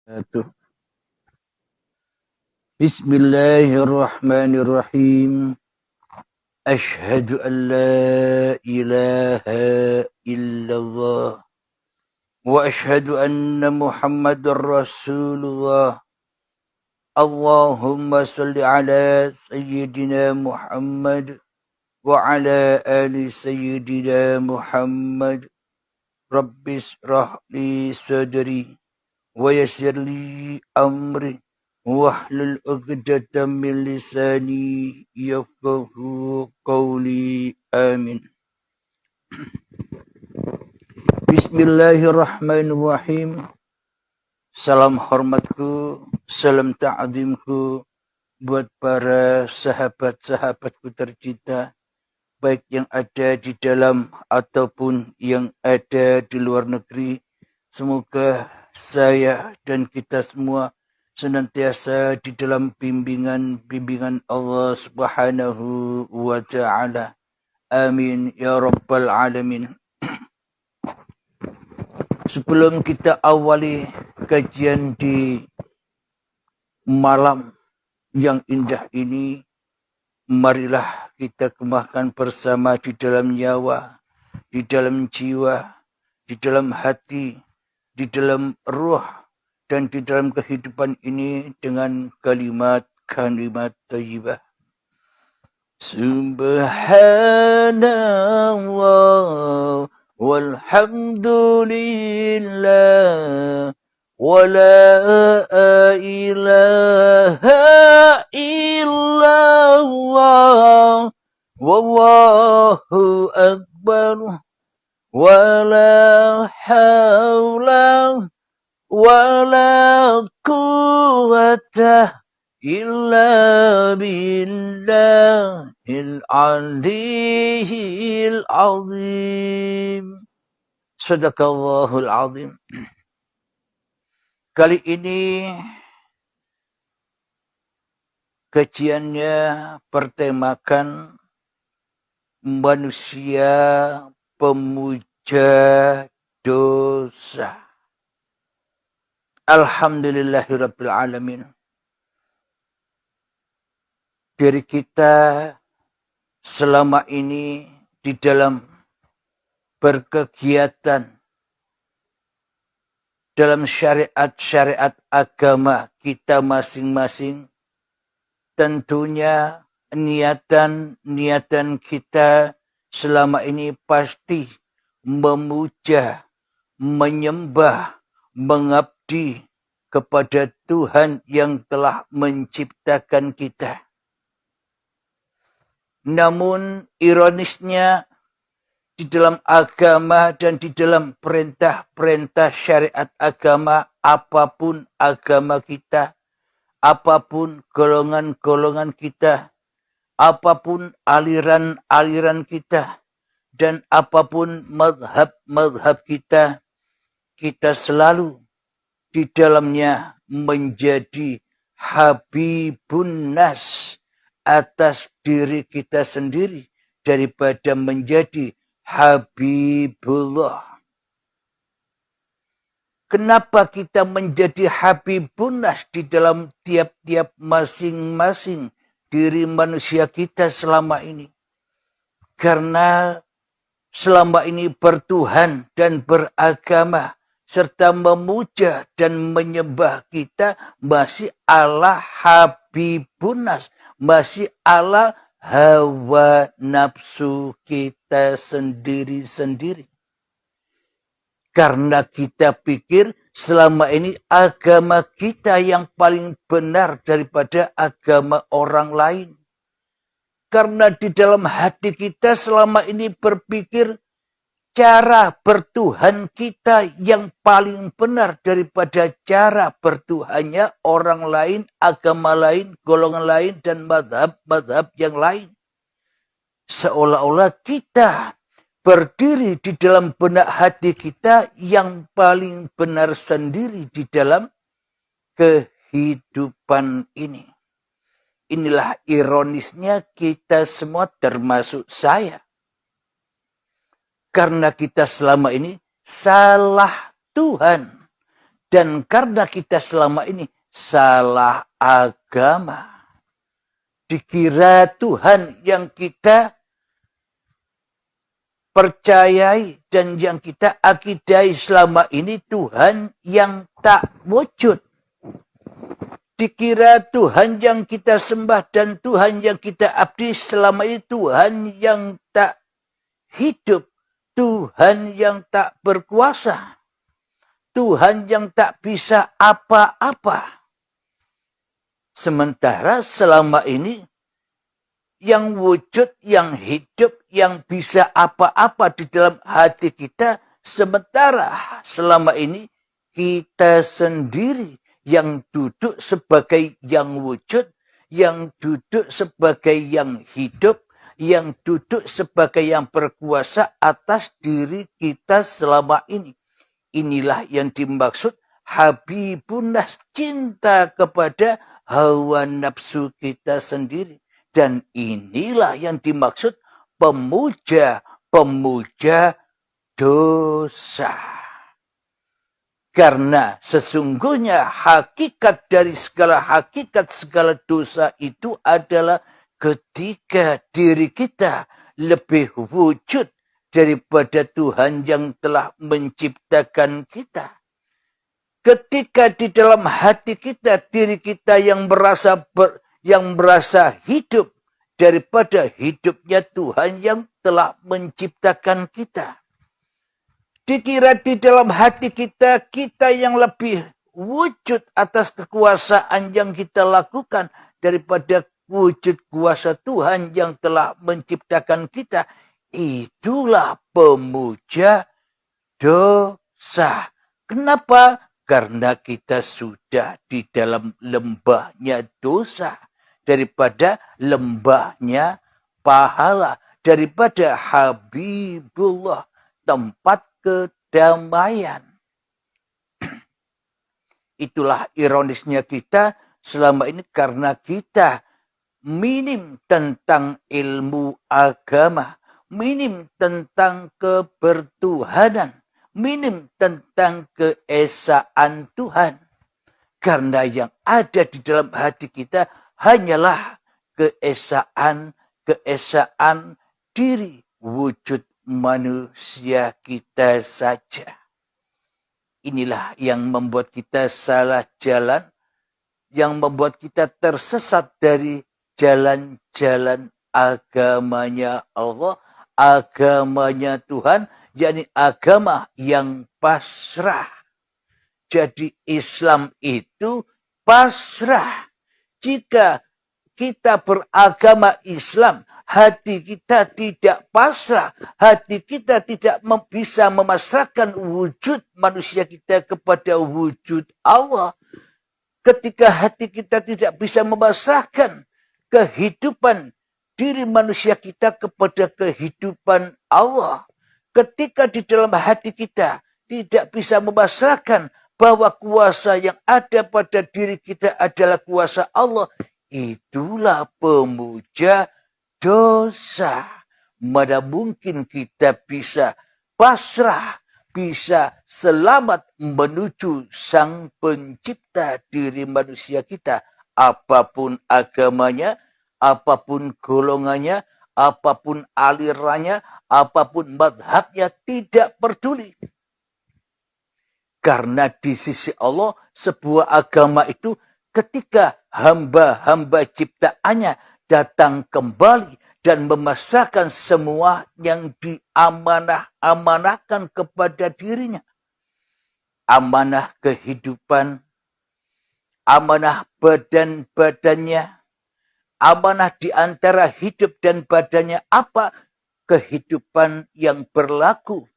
Wabarakatuh. Bismillahirrahmanirrahim. Ashhadu an la ilaha illallah. Wa ashhadu anna Muhammadar Rasulullah. Allahumma salli ala Sayyidina Muhammad wa ala ali Sayyidina Muhammad. Rabbis rahli sadri wa yassir li amri. Wahlul 'uqdatam min lisani yafqahu qawli. Amin. Bismillahirrahmanirrahim. Salam hormatku, salam ta'zimku buat para sahabat-sahabatku tercinta, baik yang ada di dalam ataupun yang ada di luar negeri. Semoga saya dan kita semua senantiasa di dalam bimbingan Allah Subhanahu wa Ta'ala. Amin ya rabbal alamin. Sebelum kita awali kajian di malam yang indah ini, marilah kita kemahkan bersama di dalam nyawa, di dalam jiwa, di dalam hati, di dalam ruh, dan di dalam kehidupan ini dengan kalimat-kalimat thayyibah. Subhanallah walhamdulillah wa la ilaha illallah wallahu akbar wa la hawla wala quwwata illa billahil aliyyil azim. Sadaqallahul azim. Kali ini kajiannya bertemakan manusia pemuja dosa. Alhamdulillahirabbil alamin. Dari kita selama ini di dalam berkegiatan dalam syariat-syariat agama kita masing-masing, tentunya niatan kita selama ini pasti memuja, menyembah, mengabdi kepada Tuhan yang telah menciptakan kita. Namun ironisnya di dalam agama dan di dalam perintah-perintah syariat agama, apapun agama kita, apapun golongan-golongan kita, apapun aliran-aliran kita, dan apapun madhab-madhab kita, kita selalu di dalamnya menjadi habibun nas atas diri kita sendiri daripada menjadi habibullah. Kenapa kita menjadi habibun nas di dalam tiap-tiap masing-masing diri manusia kita selama ini? Karena selama ini bertuhan dan beragama serta memuja dan menyembah kita masih ala habibun nas, masih ala hawa nafsu kita sendiri-sendiri. Karena kita pikir selama ini agama kita yang paling benar daripada agama orang lain. Karena di dalam hati kita selama ini berpikir cara bertuhan kita yang paling benar daripada cara bertuhannya orang lain, agama lain, golongan lain, dan madhab-madhab yang lain. Seolah-olah kita berdiri di dalam benak hati kita yang paling benar sendiri di dalam kehidupan ini. Inilah ironisnya kita semua termasuk saya. Karena kita selama ini salah Tuhan. Dan karena kita selama ini salah agama, dikira Tuhan yang kita percayai dan yang kita akidai selama ini Tuhan yang tak wujud. Dikira Tuhan yang kita sembah dan Tuhan yang kita abdi selama ini Tuhan yang tak hidup, Tuhan yang tak berkuasa, Tuhan yang tak bisa apa-apa. Sementara selama ini yang wujud, yang hidup, yang bisa apa-apa di dalam hati kita, sementara selama ini kita sendiri yang duduk sebagai yang wujud, yang duduk sebagai yang hidup, yang duduk sebagai yang berkuasa atas diri kita selama ini. Inilah yang dimaksud Habibunnas, cinta kepada hawa nafsu kita sendiri. Dan inilah yang dimaksud pemuja dosa. Karena sesungguhnya hakikat dari segala dosa itu adalah ketika diri kita lebih wujud daripada Tuhan yang telah menciptakan kita. Ketika di dalam hati kita, diri kita yang merasa hidup daripada hidupnya Tuhan yang telah menciptakan kita. Dikira di dalam hati kita, kita yang lebih wujud atas kekuasaan yang kita lakukan daripada wujud kuasa Tuhan yang telah menciptakan kita. Itulah pemuja dosa. Kenapa? Karena kita sudah di dalam lembahnya dosa. Daripada lembahnya pahala. Daripada Habibullah. Tempat kedamaian. Itulah ironisnya kita selama ini karena kita minim tentang ilmu agama, minim tentang kebertuhanan, minim tentang keesaan Tuhan. Karena yang ada di dalam hati kita hanyalah keesaan diri wujud manusia kita saja. Inilah yang membuat kita salah jalan, yang membuat kita tersesat dari jalan-jalan agamanya Allah, agamanya Tuhan, yakni agama yang pasrah. Jadi Islam itu pasrah. Jika kita beragama Islam, hati kita tidak pasrah. Hati kita tidak bisa memasrahkan wujud manusia kita kepada wujud Allah. Ketika hati kita tidak bisa memasrahkan kehidupan diri manusia kita kepada kehidupan Allah. Ketika di dalam hati kita tidak bisa memasrahkan bahwa kuasa yang ada pada diri kita adalah kuasa Allah. Itulah pemuja dosa. Mana mungkin kita bisa pasrah, bisa selamat menuju Sang Pencipta diri manusia kita. Apapun agamanya, apapun golongannya, apapun alirannya, apapun madhabnya, tidak peduli. Karena di sisi Allah, sebuah agama itu ketika hamba-hamba ciptaannya datang kembali dan memasrahkan semua yang diamanahkan kepada dirinya. Amanah kehidupan, amanah badan-badannya, amanah di antara hidup dan badannya apa? Kehidupan yang berlaku,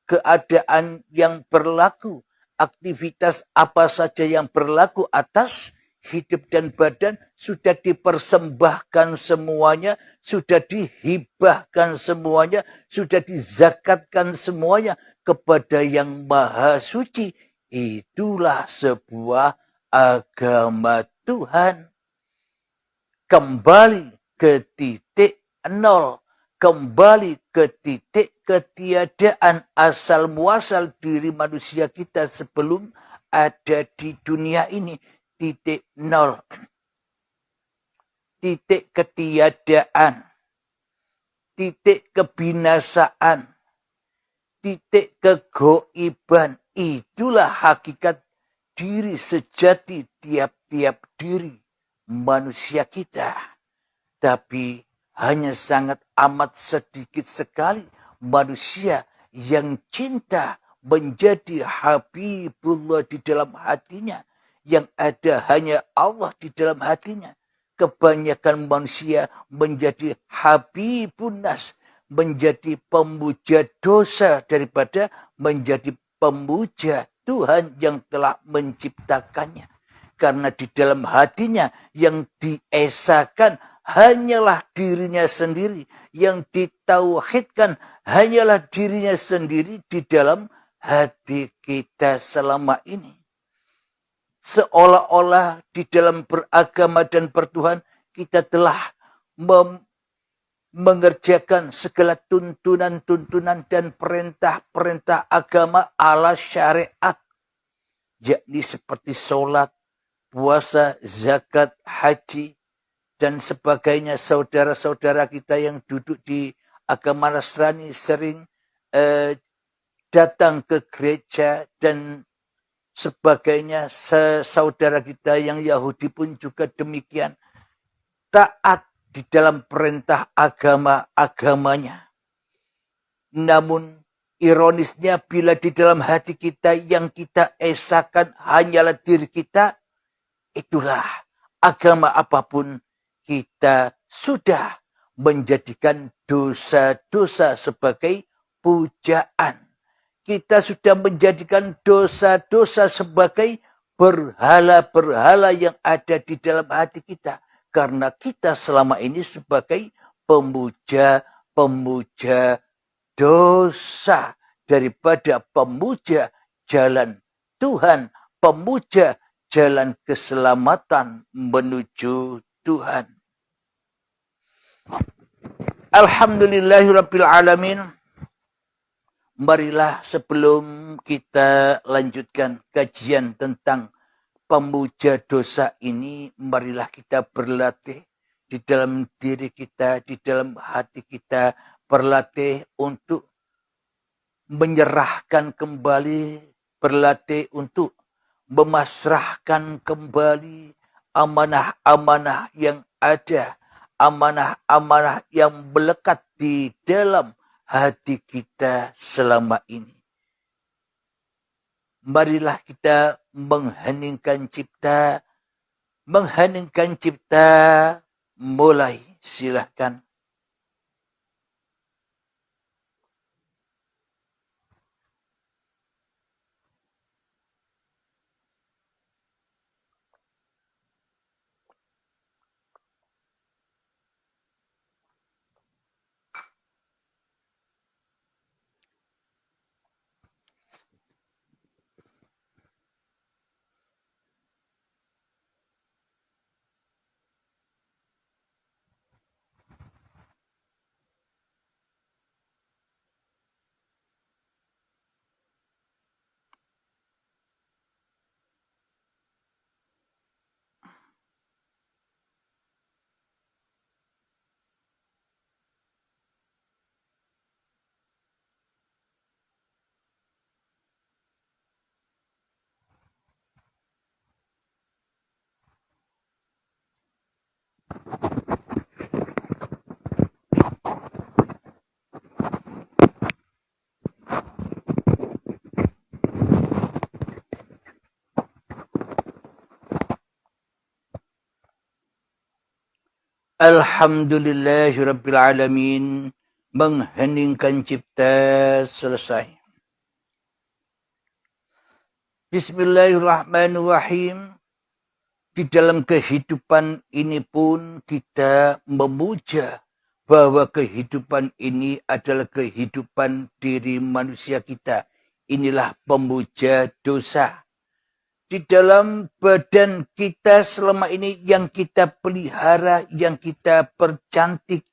keadaan yang berlaku, aktivitas apa saja yang berlaku atas hidup dan badan sudah dipersembahkan semuanya, sudah dihibahkan semuanya, sudah dizakatkan semuanya kepada yang maha suci. Itulah sebuah agama Tuhan. Kembali ke titik nol. Kembali ke titik ketiadaan asal muasal diri manusia kita sebelum ada di dunia ini, titik nol, titik ketiadaan, titik kebinasaan, titik kegoiban. Itulah hakikat diri sejati tiap-tiap diri manusia kita. Tapi hanya sangat amat sedikit sekali manusia yang cinta menjadi Habibullah di dalam hatinya. Yang ada hanya Allah di dalam hatinya. Kebanyakan manusia menjadi Habibun Nas, menjadi pemuja dosa daripada menjadi pemuja Tuhan yang telah menciptakannya. Karena di dalam hatinya yang diesakan hanyalah dirinya sendiri. Yang ditauhidkan hanyalah dirinya sendiri di dalam hati kita selama ini. Seolah-olah di dalam beragama dan bertuhan kita telah mengerjakan segala tuntunan-tuntunan dan perintah-perintah agama ala syariat. Yakni seperti sholat, puasa, zakat, haji, dan sebagainya. Saudara-saudara kita yang duduk di agama Nasrani sering datang ke gereja dan sebagainya. Saudara kita yang Yahudi pun juga demikian. Taat di dalam perintah agama-agamanya. Namun ironisnya bila di dalam hati kita yang kita esakan hanyalah diri kita, itulah agama apapun kita sudah menjadikan dosa-dosa sebagai pujaan. Kita sudah menjadikan dosa-dosa sebagai berhala-berhala yang ada di dalam hati kita. Karena kita selama ini sebagai pemuja-pemuja dosa daripada pemuja jalan Tuhan, pemuja jalan keselamatan menuju Tuhan. Alhamdulillahirabbil alamin. Marilah sebelum kita lanjutkan kajian tentang pemuja dosa ini, marilah kita berlatih di dalam diri kita, di dalam hati kita, berlatih untuk menyerahkan kembali, berlatih untuk memasrahkan kembali amanah-amanah yang ada, amanah-amanah yang melekat di dalam hati kita selama ini. Marilah kita mengheningkan cipta, mulai, silahkan. Alhamdulillahirabbil alamin. Mengheningkan cipta selesai. Bismillahirrahmanirrahim. Di dalam kehidupan ini pun kita memuja bahwa kehidupan ini adalah kehidupan diri manusia kita. Inilah pemuja dosa. Di dalam badan kita selama ini yang kita pelihara, yang kita percantik,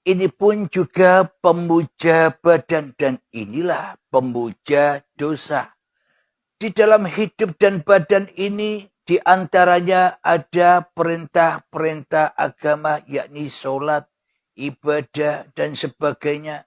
ini pun juga pemuja badan dan inilah pemuja dosa. Di dalam hidup dan badan ini, di antaranya ada perintah-perintah agama, yakni sholat, ibadah, dan sebagainya.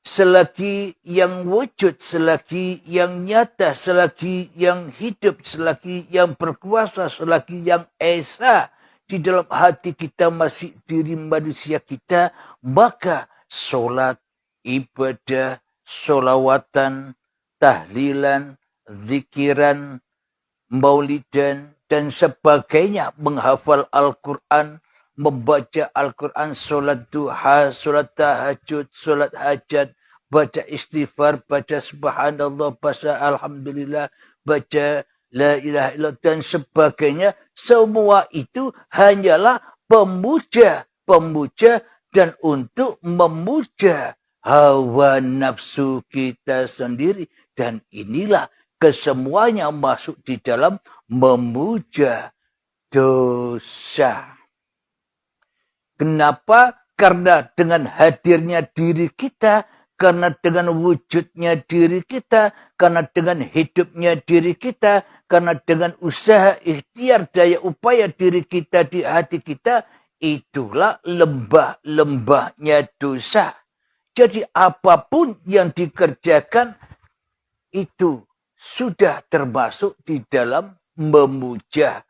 Selagi yang wujud, selagi yang nyata, selagi yang hidup, selagi yang berkuasa, selagi yang esa di dalam hati kita masih diri manusia kita, maka sholat, ibadah, sholawatan, tahlilan, zikiran, maulidan, dan sebagainya, menghafal Al-Quran, membaca Al-Quran, sholat duha, sholat tahajud, sholat hajat, baca istighfar, baca subhanallah, baca alhamdulillah, baca la ilaha illallah, dan sebagainya. Semua itu hanyalah pemuja, dan untuk memuja hawa nafsu kita sendiri. Dan inilah kesemuanya masuk di dalam memuja dosa. Kenapa? Karena dengan hadirnya diri kita, karena dengan wujudnya diri kita, karena dengan hidupnya diri kita, karena dengan usaha, ikhtiar, daya upaya diri kita di hati kita, itulah lembah-lembahnya dosa. Jadi apapun yang dikerjakan, itu sudah termasuk di dalam memuja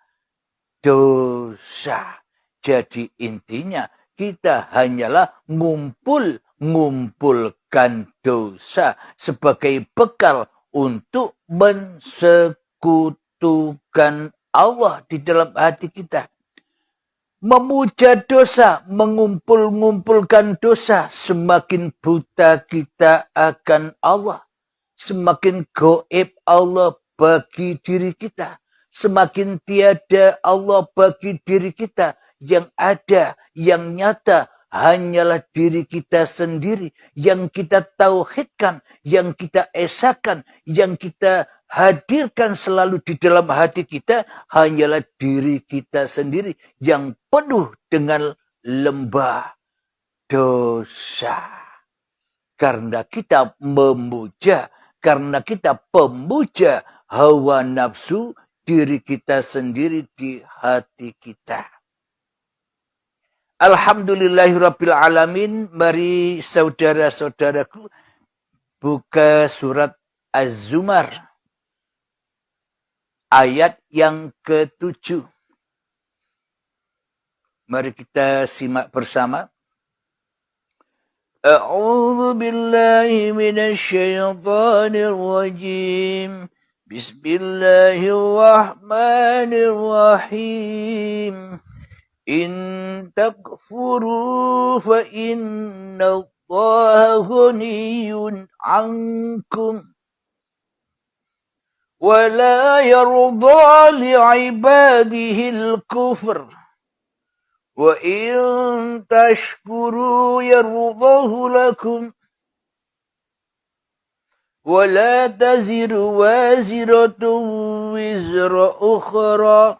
dosa. Jadi intinya kita hanyalah mengumpulkan dosa sebagai bekal untuk mensekutukan Allah di dalam hati kita. Memuja dosa, mengumpulkan dosa, semakin buta kita akan Allah. Semakin gaib Allah bagi diri kita. Semakin tiada Allah bagi diri kita. Yang ada, yang nyata, hanyalah diri kita sendiri. Yang kita tauhidkan, yang kita esakan, yang kita hadirkan selalu di dalam hati kita, hanyalah diri kita sendiri. Yang penuh dengan lembah dosa. Karena kita memuja, karena kita pemuja hawa nafsu diri kita sendiri di hati kita. Alhamdulillahirrabbilalamin. Mari saudara-saudaraku buka surat Az-Zumar. Ayat yang ke-7. Mari kita simak bersama. A'udzu billahi minasyaitonir rajim. Bismillahirrahmanirrahim. In takfuru fa inna Allaha ghaniyun ankum wa la yarda li'ibadihi al-kufr wa in tashkuru yardahu lakum wa la taziru waziratun wizra ukhra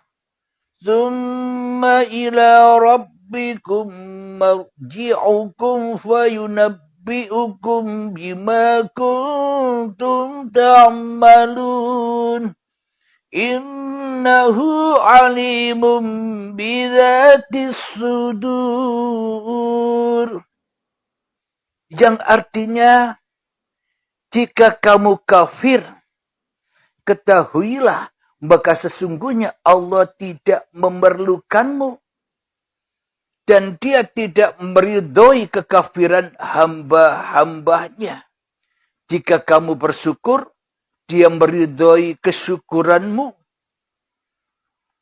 thumma ila rabbikum marji'ukum fayunabbi'ukum bima kuntum ta'malun. Innahu alimun bidzatis sudur. Yang artinya, jika kamu kafir, ketahuilah maka sesungguhnya Allah tidak memerlukanmu. Dan dia tidak meridhoi kekafiran hamba-hambanya. Jika kamu bersyukur, dia meridhoi kesyukuranmu.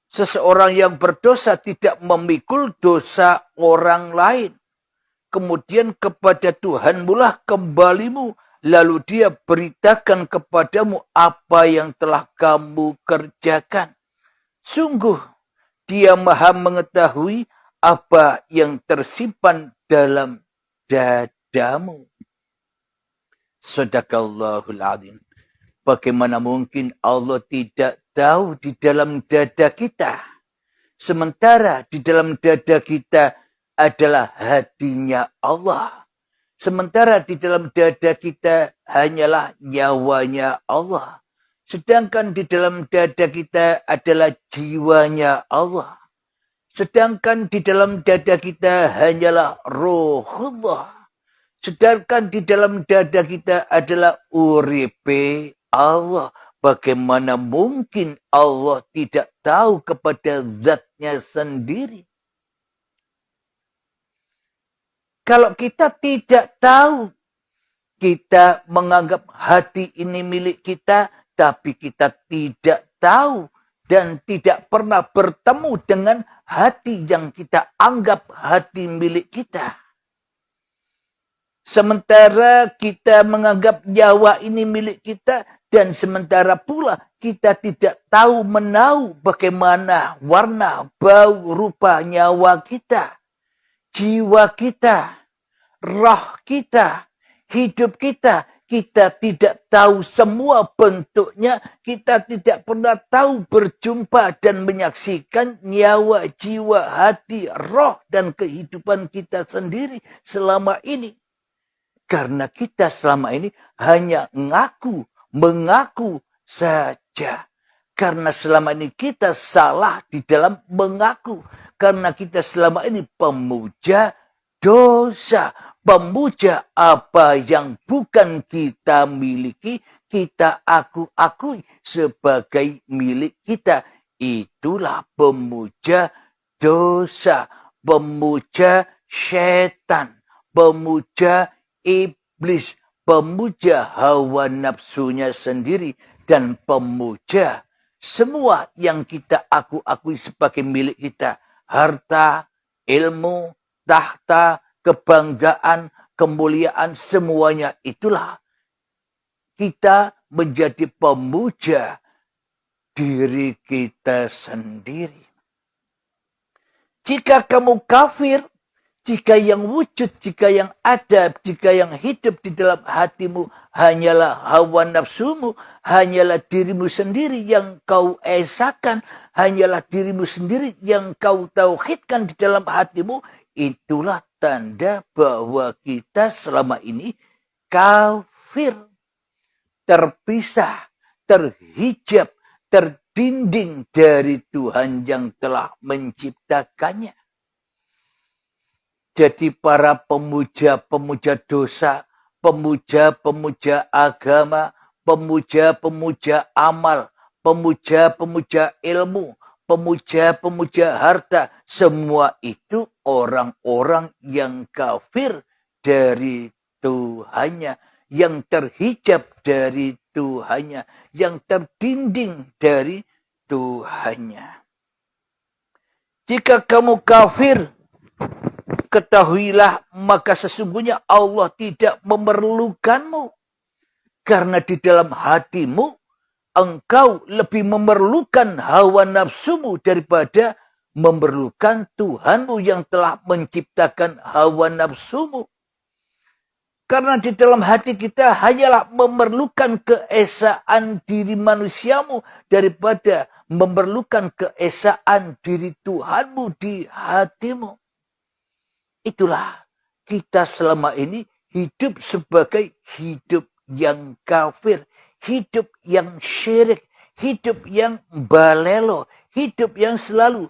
Seseorang yang berdosa tidak memikul dosa orang lain. Kemudian kepada Tuhanmu lah kembalimu. Lalu dia beritakan kepadamu apa yang telah kamu kerjakan. Sungguh, dia maha mengetahui apa yang tersimpan dalam dadamu. Shadaqallahul adzim. Bagaimana mungkin Allah tidak tahu di dalam dada kita? Sementara di dalam dada kita adalah hatinya Allah. Sementara di dalam dada kita hanyalah nyawanya Allah. Sedangkan di dalam dada kita adalah jiwanya Allah. Sedangkan di dalam dada kita hanyalah rohullah. Sedangkan di dalam dada kita adalah uripe Allah. Bagaimana mungkin Allah tidak tahu kepada zatnya sendiri? Kalau kita tidak tahu, kita menganggap hati ini milik kita, tapi kita tidak tahu dan tidak pernah bertemu dengan hati yang kita anggap hati milik kita. Sementara kita menganggap nyawa ini milik kita, dan sementara pula kita tidak tahu menahu bagaimana warna, bau, rupa nyawa kita, jiwa kita, roh kita, hidup kita. Kita tidak tahu semua bentuknya, kita tidak pernah tahu berjumpa dan menyaksikan nyawa, jiwa, hati, roh, dan kehidupan kita sendiri selama ini. Karena kita selama ini hanya mengaku saja. Karena selama ini kita salah di dalam mengaku. Karena kita selama ini pemuja dosa. Pemuja apa yang bukan kita miliki, kita akui sebagai milik kita. Itulah pemuja dosa, pemuja setan, pemuja iblis, pemuja hawa nafsunya sendiri, dan pemuja semua yang kita akui sebagai milik kita. Harta, ilmu, tahta, kebanggaan, kemuliaan, semuanya itulah kita menjadi pemuja diri kita sendiri. Jika kamu kafir, jika yang wujud, jika yang ada, jika yang hidup di dalam hatimu hanyalah hawa nafsumu, hanyalah dirimu sendiri yang kau esakan, hanyalah dirimu sendiri yang kau tauhidkan di dalam hatimu, itulah tanda bahwa kita selama ini kafir, terpisah, terhijab, terdinding dari Tuhan yang telah menciptakannya. Jadi para pemuja-pemuja dosa, pemuja-pemuja agama, pemuja-pemuja amal, pemuja-pemuja ilmu, pemuja-pemuja harta, semua itu orang-orang yang kafir dari Tuhannya, yang terhijab dari Tuhannya, yang terdinding dari Tuhannya. Jika kamu kafir, ketahuilah maka sesungguhnya Allah tidak memerlukanmu. Karena di dalam hatimu engkau lebih memerlukan hawa nafsumu daripada memerlukan Tuhanmu yang telah menciptakan hawa nafsumu. Karena di dalam hati kita hanyalah memerlukan keesaan diri manusiamu daripada memerlukan keesaan diri Tuhanmu di hatimu. Itulah kita selama ini hidup sebagai hidup yang kafir, hidup yang syirik, hidup yang balelo, hidup yang selalu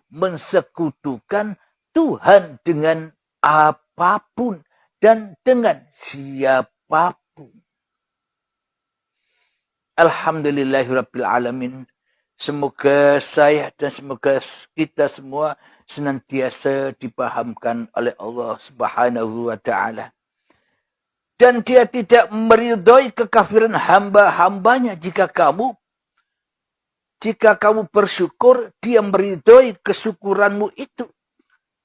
mensekutukan Tuhan dengan apapun dan dengan siapapun. Alhamdulillahirabbil alamin. Semoga saya dan semoga kita semua senantiasa dipahamkan oleh Allah Subhanahu wa taala. Dan dia tidak meridhoi kekafiran hamba-hambanya. Jika kamu bersyukur, dia meridhoi kesyukuranmu itu.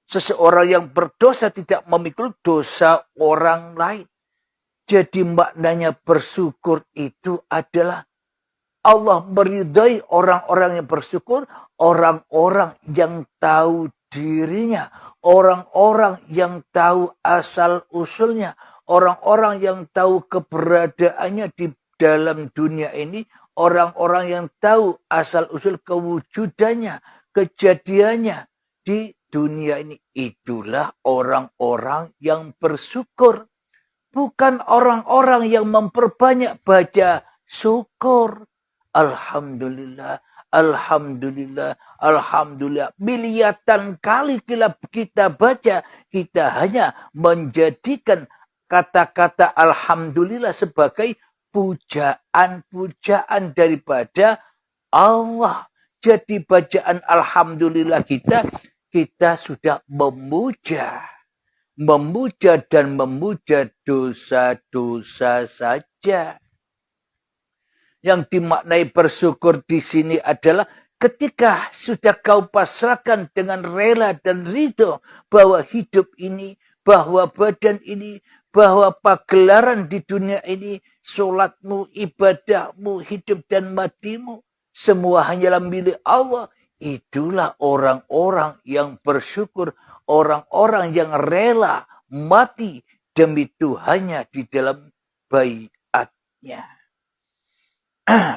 Seseorang yang berdosa tidak memikul dosa orang lain. Jadi maknanya bersyukur itu adalah Allah meridhai orang-orang yang bersyukur, orang-orang yang tahu dirinya, orang-orang yang tahu asal-usulnya, orang-orang yang tahu keberadaannya di dalam dunia ini, orang-orang yang tahu asal-usul kewujudannya, kejadiannya di dunia ini. Itulah orang-orang yang bersyukur. Bukan orang-orang yang memperbanyak baca syukur. Alhamdulillah, alhamdulillah, alhamdulillah. Miliatan kali kita baca, kita hanya menjadikan kata-kata alhamdulillah sebagai pujaan-pujaan daripada Allah. Jadi bacaan alhamdulillah kita sudah memuja dan memuja dosa-dosa saja. Yang dimaknai bersyukur di sini adalah ketika sudah kau pasrahkan dengan rela dan ridho bahwa hidup ini, bahwa badan ini, bahwa pagelaran di dunia ini, sholatmu, ibadahmu, hidup dan matimu, semua hanyalah milik Allah. Itulah orang-orang yang bersyukur, orang-orang yang rela mati demi Tuhannya di dalam baiatnya.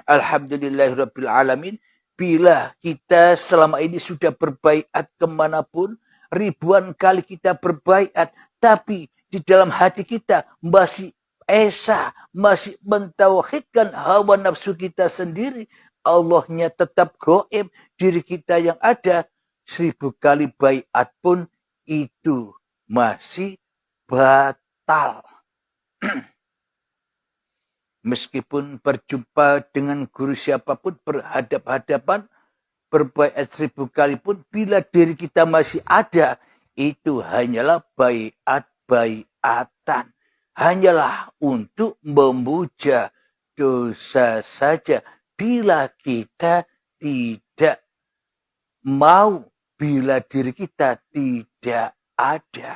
Alhamdulillahirabbil alamin. Bila kita selama ini sudah berbaiat kemanapun, ribuan kali kita berbaiat, tapi di dalam hati kita masih esa, masih mentauhidkan hawa nafsu kita sendiri, Allahnya tetap goib, diri kita yang ada, 1000 kali baiat pun itu masih batal. Meskipun berjumpa dengan guru siapapun, berhadap-hadapan, berbaiat 1000 kali pun, bila diri kita masih ada, itu hanyalah baiat-baiatan. Hanyalah untuk memuja dosa saja. Bila kita tidak mau, bila diri kita tidak ada.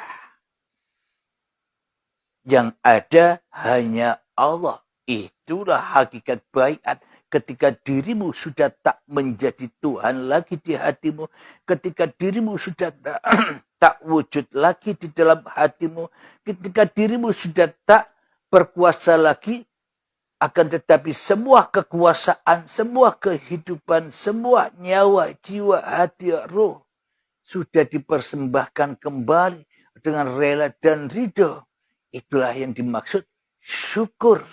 Yang ada hanya Allah. Itulah hakikat baiat. Ketika dirimu sudah tak menjadi Tuhan lagi di hatimu. Ketika dirimu sudah tak wujud lagi di dalam hatimu. Ketika dirimu sudah tak berkuasa lagi. Akan tetapi semua kekuasaan, semua kehidupan, semua nyawa, jiwa, hati, roh sudah dipersembahkan kembali dengan rela dan ridho. Itulah yang dimaksud syukur.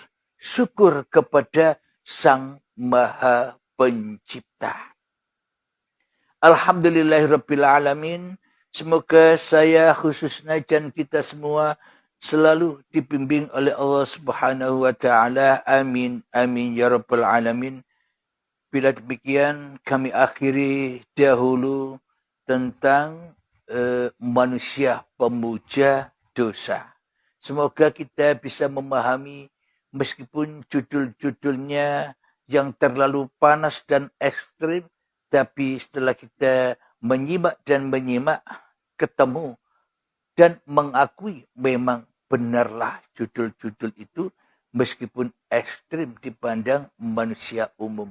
Syukur kepada Sang Maha Pencipta. Alhamdulillahirabbil alamin. Semoga saya khususnya dan kita semua selalu dibimbing oleh Allah Subhanahu wa taala. Amin amin ya rabbal alamin. Bila demikian kami akhiri dahulu tentang manusia pemuja dosa. Semoga kita bisa memahami meskipun judul-judulnya yang terlalu panas dan ekstrim, tapi setelah kita menyimak dan menyimak, ketemu dan mengakui memang benarlah judul-judul itu meskipun ekstrim dipandang manusia umum.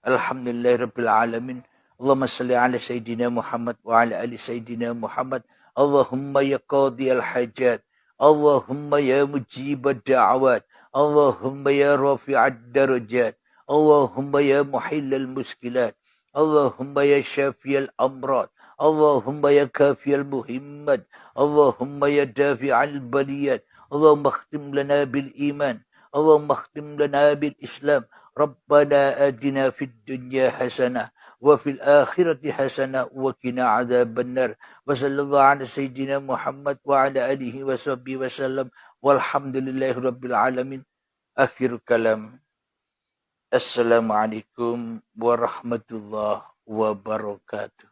Alhamdulillahirabbil alamin. Allahumma salli ala sayyidina Muhammad wa ala ali sayyidina Muhammad. Allahumma ya qadiyal hajat. Allahumma ya mujibad da'awat. Allahumma ya rafi'ad darajat. Allahumma ya muhillal muskilat. Allahumma ya syafiyal amrad. Allahumma ya kafiyal muhimmat. Allahumma ya dafi'al baliyat. Allahumma akhtim lana bil iman. Allahumma akhtim lana bil islam. Rabbana adina fid dunya hasanah. وفي الآخرة حسنة وقنا عذاب النار وصلى الله على سيدنا محمد وعلى آله وصحبه وسلم والحمد لله رب العالمين. آخر كلام. السلام عليكم ورحمة الله وبركاته.